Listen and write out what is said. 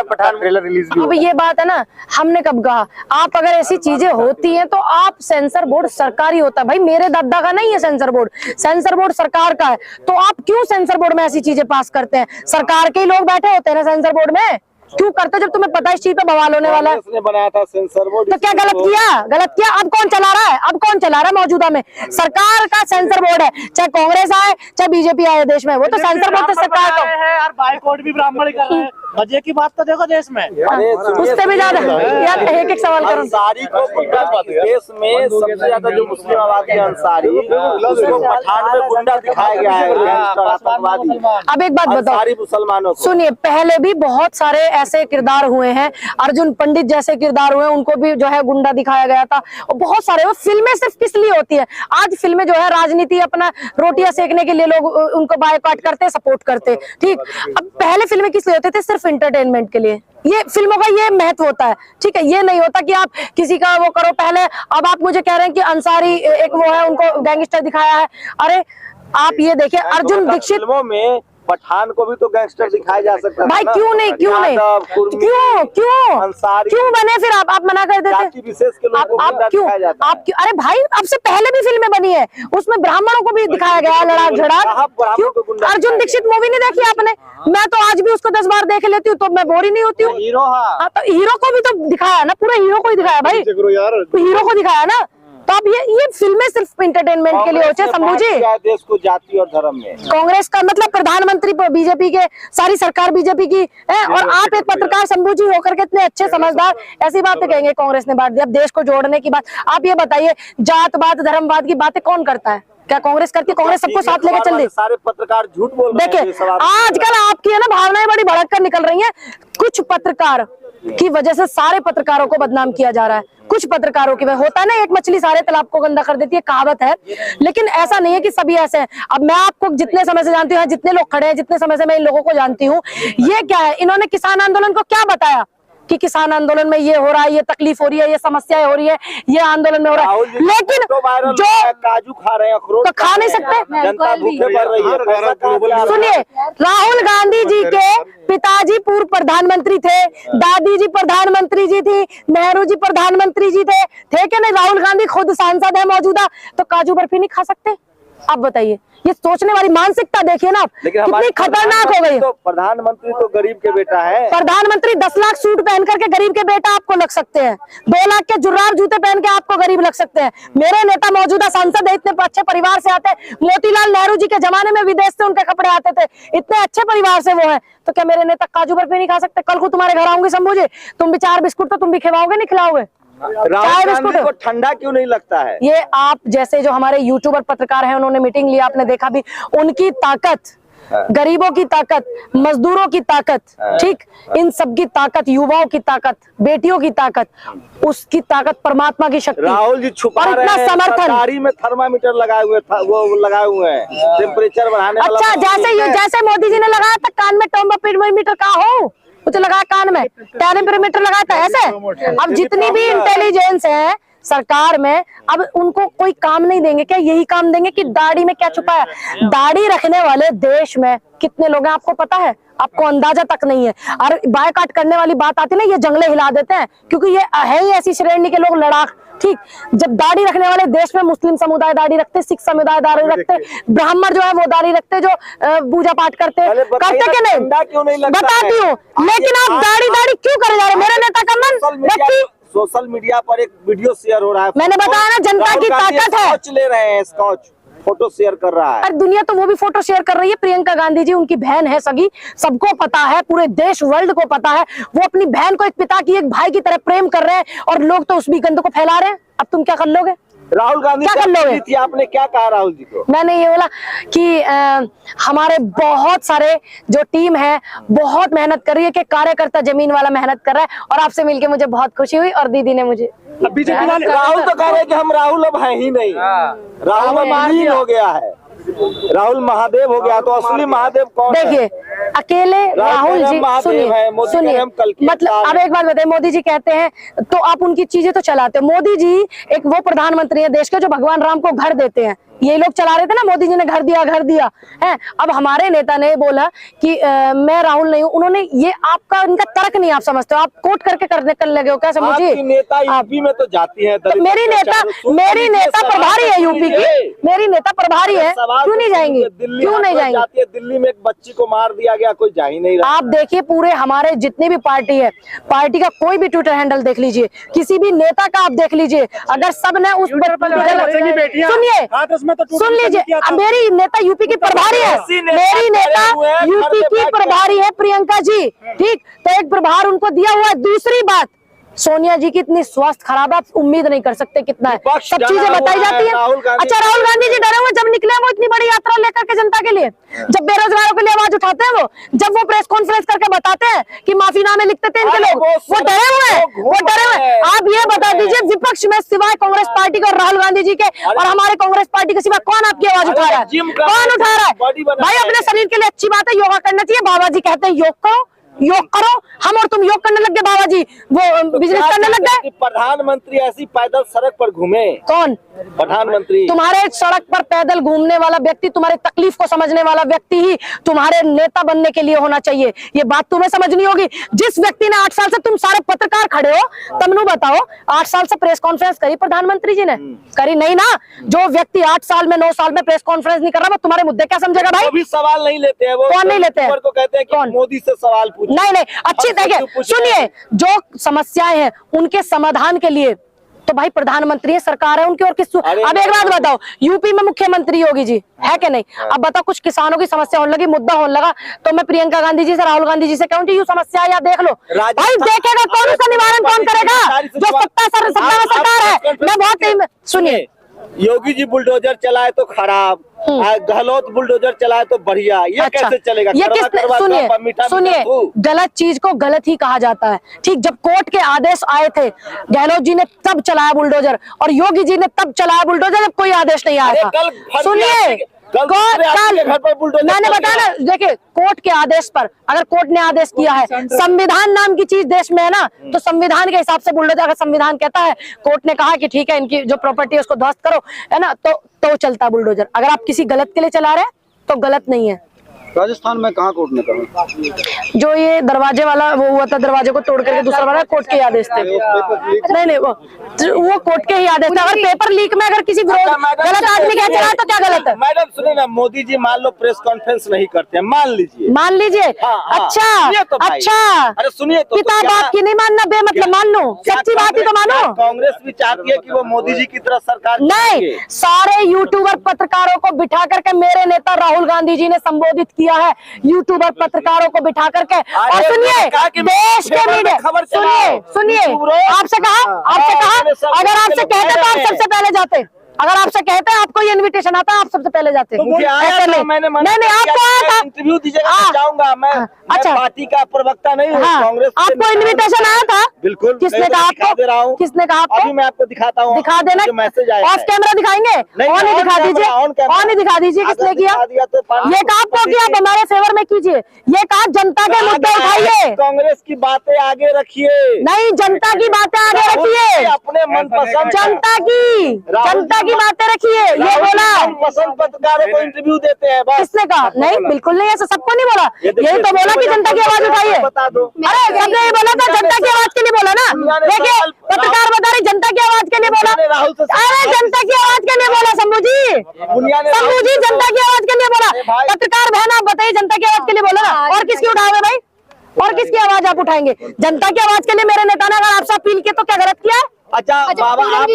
Pathan trailer release भी। अब ये बात है ना, हमने कब कहा, आप अगर ऐसी चीजें होती हैं तो आप सेंसर बोर्ड सरकारी होता है भाई, मेरे दादा का नहीं है सेंसर बोर्ड, सेंसर बोर्ड सरकार का है। तो आप क्यों सेंसर बोर्ड में ऐसी चीजें पास करते हैं? सरकार के ही लोग बैठे होते हैं ना सेंसर बोर्ड में, क्यों करते जब तुम्हें पता है इस चीज पे बवाल होने वाला है? उसने बनाया था सेंसर बोर्ड, तो क्या गलत किया? गलत किया। अब कौन चला रहा है? अब कौन चला रहा है? मौजूदा में सरकार का सेंसर बोर्ड है, चाहे कांग्रेस आए चाहे बीजेपी आए देश में, वो तो सेंसर बोर्ड तो सरकार का है यार। बाइकआउट भी ब्राह्मण ही कर रहे हैं, मजे की बात तो देखो देश में। उससे भी ज्यादा यार, एक एक सवाल करो। अंसारी को देश में सबसे ज्यादा जो मुस्लिम आबादी है अंसारी, उसको पठान में गुंडा दिखाया गया है, आतंकवादी। अब एक बात बताओ, मुसलमानों को सुनिए, पहले भी बहुत सारे ऐसे किरदार हुए हैं, अर्जुन पंडित जैसे किरदार हुए, उनको भी जो है गुंडा दिखाया गया था, और बहुत सारे। वो फिल्में सिर्फ किस लिए होती है? आज फिल्में जो है राजनीति, अपना रोटियां सेकने के लिए लोग उनको बायकॉट करते, सपोर्ट करते, ठीक। अब पहले फिल्में किस लिए होते थे? सिर्फ इंटरटेनमेंट के लिए। ये फिल्मों का ये महत्व होता है, ठीक है। ये नहीं होता कि आप किसी का वो करो पहले। अब आप मुझे कह रहे हैं कि अंसारी एक वो है, उनको गैंगस्टर दिखाया है। अरे आप ये देखिए, अर्जुन दीक्षित फिल्मों में पठान को भी तो गैंगस्टर दिखाया जा सकता है भाई, क्यों नहीं? क्यों नहीं? क्यों बने फिर? आप मना कर देते, विशेष के लोगों को आप क्यों? अरे भाई, अब से पहले भी फिल्में बनी है, उसमें ब्राह्मणों को भी दिखाया गया है, लड़ाक झड़ाक। क्यों? अर्जुन दीक्षित मूवी नहीं देखी आपने? मैं तो आज भी उसको 10 बार देख लेती हूँ, तो मैं बोर ही नहीं होती हूँ। तो हीरो को भी तो दिखाया ना, पूरे हीरो को ही दिखाया भाई, हीरो को दिखाया ना। तो अब ये फिल्में सिर्फ इंटरटेनमेंट के लिए होते हैं, शंभू जी। देश को जाति और धर्म में कांग्रेस का मतलब प्रधानमंत्री बीजेपी के, सारी सरकार बीजेपी की है, और आप एक पत्रकार शंभू जी होकर के इतने अच्छे समझदार ऐसी बातें कहेंगे कांग्रेस ने बांट दिया। अब देश को जोड़ने की बात, आप ये बताइए, जातवाद धर्मवाद की बातें कौन करता है? क्या कांग्रेस करती है? कांग्रेस सबको साथ लेकर चल रही। सारे पत्रकार झूठ बोल रहे हैं। देखिए, आजकल आपकी है ना भावनाएं बड़ी भड़क कर निकल रही हैं। कुछ पत्रकार की वजह से सारे पत्रकारों को बदनाम किया जा रहा है। कुछ पत्रकारों की वजह होता है ना, एक मछली सारे तालाब को गंदा कर देती है, कहावत है। लेकिन ऐसा नहीं है कि सभी ऐसे हैं। अब मैं आपको जितने समय से जानती हूँ, जितने लोग खड़े हैं, जितने समय से मैं इन लोगों को जानती हूँ, ये क्या है, इन्होंने किसान आंदोलन को क्या बताया कि किसान आंदोलन में ये हो रहा है, ये तकलीफ हो रही है, ये समस्याएं हो रही है, ये आंदोलन में हो रहा है। लेकिन जो काजू खा रहे हैं, अखरोट तो खा नहीं सकते, जनता भूखे मर रही है। सुनिए, राहुल गांधी जी के पिताजी पूर्व प्रधानमंत्री थे, दादी जी प्रधानमंत्री जी थी, नेहरू जी प्रधानमंत्री जी थे कि नहीं? राहुल गांधी खुद सांसद है मौजूदा, तो काजू बर्फी नहीं खा सकते? आप बताइए, ये सोचने वाली मानसिकता देखिए ना, कितनी खतरनाक हो गई। तो प्रधानमंत्री तो गरीब के बेटा है। प्रधानमंत्री 10 लाख सूट पहन करके गरीब के बेटा आपको लग सकते हैं, 2 लाख के जुर्राब जूते पहन के आपको गरीब लग सकते हैं। मेरे नेता मौजूदा सांसद है, इतने अच्छे परिवार से आते हैं, मोतीलाल नेहरू जी के जमाने में विदेश से उनके कपड़े आते थे, इतने अच्छे परिवार से वो है। तो क्या मेरे नेता काजू बर्फी नहीं खा सकते? कल को तुम्हारे घर आऊंगी शंभू जी, तुम भी 4 बिस्कुट तो तुम भी खिलाओगे नहीं खिलाओगे? राहुल गांधी को ठंडा क्यों नहीं लगता है? ये आप जैसे जो हमारे यूट्यूबर पत्रकार हैं, उन्होंने मीटिंग लिया, आपने देखा भी, उनकी ताकत, गरीबों की ताकत, मजदूरों की ताकत, ठीक, इन सब की ताकत, युवाओं की ताकत, बेटियों की ताकत, उसकी ताकत, परमात्मा की शक्ति। राहुल जी छुपा रहे हैं, सरकारी में थर्मामीटर लगाए हुए था, वो लगाए हुए हैं टेम्परेचर बढ़ाने वाला। अच्छा, जैसे मोदी जी ने लगाया था कान में टेम्परेचर का हो, कुछ लगाया कान में, टेम्परेचर लगाया था ऐसे। अब जितनी भी इंटेलिजेंस है सरकार में, अब उनको कोई काम नहीं देंगे क्या? यही काम देंगे कि दाढ़ी में क्या छुपा है? दाढ़ी रखने वाले देश में कितने लोग हैं आपको पता है? आपको अंदाजा तक नहीं है। और बायकॉट करने वाली बात आती है ना, ये जंगले हिला देते हैं, क्योंकि ये है ही ऐसी श्रेणी के लोग, लड़ाक, ठीक। जब दाढ़ी रखने वाले देश में मुस्लिम समुदाय दाढ़ी रखते, सिख समुदाय दाढ़ी रखते, ब्राह्मण जो है वो दाढ़ी रखते, जो पूजा पाठ करते कि नहीं? बताती हूँ, लेकिन आप दाढ़ी क्यों करे जा रहे? मेरे नेता का मन रखी। सोशल मीडिया पर एक वीडियो शेयर हो रहा है, मैंने बताया ना, जनता की ताकत है। स्कॉच ले रहे हैं, स्कॉच फोटो शेयर कर रहा है। अरे दुनिया तो वो भी फोटो शेयर कर रही है। प्रियंका गांधी जी, उनकी बहन है सगी, सबको पता है, पूरे देश वर्ल्ड को पता है। वो अपनी बहन को एक पिता की, एक भाई की तरह प्रेम कर रहे हैं, और लोग तो उस भी गंद को फैला रहे हैं। अब तुम क्या कर लोगे? राहुल गांधी क्या कर लोगे? आपने क्या कहा राहुल जी को? मैंने ये बोला कि हमारे बहुत सारे जो टीम है बहुत मेहनत कर रही है, कि कार्यकर्ता जमीन वाला मेहनत कर रहा है, और आपसे मिलके मुझे बहुत खुशी हुई। और दीदी ने मुझे, राहुल तो कह रहे कि हम राहुल अब है ही नहीं, राहुल अब हो गया है, राहुल महादेव हो गया। तो असली महादेव कौन है? देखिए, अकेले राहुल जी, सुनिए, मतलब अब एक बात बताइए, मोदी जी कहते हैं तो आप उनकी चीजें तो चलाते हो। मोदी जी एक वो प्रधानमंत्री है देश के जो भगवान राम को घर देते हैं, ये लोग चला रहे थे ना, मोदी जी ने घर दिया है। अब हमारे नेता ने बोला कि मैं राहुल नहीं हूँ। उन्होंने ये आपका इनका तर्क नहीं आप समझते हो, आप कोट करके कर लगे हो क्या समझ जी? आपकी नेता यूपी में तो जाती है, तो मेरी नेता प्रभारी है यूपी की, मेरी नेता प्रभारी है, क्यों नहीं जाएंगी? क्यों नहीं जाएंगे? दिल्ली में एक बच्ची को मार दिया गया, कोई जा ही नहीं रहा। आप देखिए पूरे हमारे जितनी भी पार्टी है, पार्टी का कोई भी ट्विटर हैंडल देख लीजिए, किसी भी नेता का आप देख लीजिए, अगर सब ने उस सुन लीजिए, मेरी नेता यूपी की प्रभारी है, मेरी नेता यूपी की प्रभारी है प्रियंका जी, ठीक? तो एक प्रभार उनको दिया हुआ है। दूसरी बात, सोनिया जी की इतनी स्वास्थ्य खराब है, आप उम्मीद नहीं कर सकते कितना है, सब चीजें बताई जाती है। अच्छा, राहुल गांधी जी डरे हुए जब निकले वो इतनी बड़ी यात्रा लेकर के जनता के लिए, जब बेरोजगारों के लिए आवाज उठाते हैं, वो जब वो प्रेस कॉन्फ्रेंस करके बताते हैं कि माफीनामे लिखते थे इनके लोग, वो डरे हुए हैं, वो डरे हुए हैं। आप ये बता दीजिए, विपक्ष में सिवाय कांग्रेस पार्टी के और राहुल गांधी जी के और हमारे कांग्रेस पार्टी के सिवा कौन आपकी आवाज उठा रहा है? कौन उठा रहा है? भाई अपने शरीर के लिए अच्छी बात है, योगा करना चाहिए। बाबा जी कहते हैं योग करो, हम और तुम योग करने लग गए, बाबा जी वो बिजनेस करने लग गए। प्रधानमंत्री ऐसी पैदल सड़क पर घूमे? कौन प्रधानमंत्री? तुम्हारे सड़क पर पैदल घूमने वाला व्यक्ति, तुम्हारे तकलीफ को समझने वाला व्यक्ति ही तुम्हारे नेता बनने के लिए होना चाहिए। ये बात तुम्हें समझनी होगी। जिस व्यक्ति ने 8 साल से, तुम सारे पत्रकार खड़े हो, तमनु बताओ, 8 साल से प्रेस कॉन्फ्रेंस करी प्रधानमंत्री जी ने? करी नहीं ना। जो व्यक्ति 8 साल में 9 साल में प्रेस कॉन्फ्रेंस नहीं कर रहा, वो तुम्हारे मुद्दे क्या समझेगा भाई? भी सवाल नहीं लेते हैं वो। कौन नहीं लेते हैं? को कहते हैं कि मोदी से सवाल पूछो। नहीं, अच्छी देखिए, सुनिए, जो समस्याएं हैं उनके समाधान के लिए तो भाई प्रधानमंत्री है, सरकार है उनकी। और किस अब एक बात बताओ, यूपी में मुख्यमंत्री योगी जी है कि नहीं? अब बताओ, कुछ किसानों की समस्या होने लगी, मुद्दा होने लगा, तो मैं प्रियंका गांधी जी से, राहुल गांधी जी से कहूँ जी, ये समस्या या देख लो भाई, देखेगा कौन, उसका निवारण कौन करेगा? जो सत्ता में सरकार है। मैं बहुत, सुनिए, योगी जी बुलडोजर चलाए तो खराब, गहलोत बुलडोजर चलाए तो बढ़िया, ये कैसे चलेगा? ये सुनिए, गलत चीज को गलत ही कहा जाता है, ठीक? जब कोर्ट के आदेश आए थे, गहलोत जी ने तब चलाया बुलडोजर और योगी जी ने तब चलाया बुलडोजर जब कोई आदेश नहीं आया था। सुनिए, मैंने बताया ना, देखिए, कोर्ट के आदेश पर, अगर कोर्ट ने आदेश किया है, संविधान नाम की चीज देश में है ना, तो संविधान के हिसाब से बुलडोजर, अगर संविधान कहता है, कोर्ट ने कहा कि ठीक है इनकी जो प्रॉपर्टी है उसको ध्वस्त करो, है ना, तो चलता बुलडोजर। अगर आप किसी गलत के लिए चला रहे हैं तो गलत नहीं है। राजस्थान में कहाँ कोर्ट ने कहा? जो ये दरवाजे वाला वो हुआ था, दरवाजे को तोड़ करके दूसरा वाला, कोर्ट के ही आदेश थे। नहीं, वो कोर्ट के ही आदेश था। अगर पेपर लीक में अगर किसी गलत आदमी का चला तो क्या गलत है? मैडम सुनिए ना, मोदी जी मान लो प्रेस कॉन्फ्रेंस नहीं करते हैं, मान लीजिए। अच्छा, अरे सुनिए, किताब आपकी नहीं मानना बेमतलब, मान लो, सच्ची बात ही तो मानो। कांग्रेस भी चाहती है कि वो मोदी जी की तरह सरकार नहीं, सारे यूट्यूबर पत्रकारों को बिठा करके मेरे नेता राहुल गांधी जी ने संबोधित किया है, यूट्यूबर पत्रकारों को बिठा करके। और सुनिए, देश के मीडिया, सुनिए, आपसे कहा, अगर आपसे कहते तो आप सबसे पहले जाते, अगर आपसे कहते हैं आपको ये इनविटेशन आता है, आप सबसे पहले जाते। नहीं, आपको आया था, इंटरव्यू दीजिएगा, जाऊंगा मैं। अच्छा, पार्टी का प्रवक्ता नहीं हूँ, कांग्रेस आपको इनविटेशन आया था? बिल्कुल। किसने कहा आपको? किसने कहा आपको? अभी मैं आपको दिखाता हूँ, दिखा देना, मैसेज आया। ऑफ कैमरा दिखाएंगे? ऑन ही दिखा दीजिए, ऑन ही दिखा दीजिए। किसने किया ये? कहा आपको कि आप हमारे फेवर में कीजिए, ये कहा जनता के मुद्दे उठाइए, कांग्रेस की बातें आगे रखिए। नहीं, जनता की बातें आगे रखिए, अपने मनपसंद जनता की बातें रखिए, ये बोला। पसंद पत्रकारों को इंटरव्यू देते हैं, बस। किसने कहा? नहीं, बिल्कुल नहीं, ऐसा सबको नहीं बोला, यही तो बोला कि जनता की आवाज उठाइए। बता दो। अरे सबने ये बोला था, जनता की आवाज के लिए बोला ना। देखिए, पत्रकार बता रहे जनता की आवाज के लिए बोला। अरे जनता की आवाज के लिए बोला शंभू जी, जनता की आवाज के लिए बोला। पत्रकार बहन, आप बताइए, जनता की आवाज के लिए बोला ना, और किसकी उठाओगे भाई? और किसकी आवाज आप उठाएंगे? जनता की आवाज के लिए मेरे नेता ने अगर आपसे अपील की तो क्या गलत किया? अच्छा बाबा, आप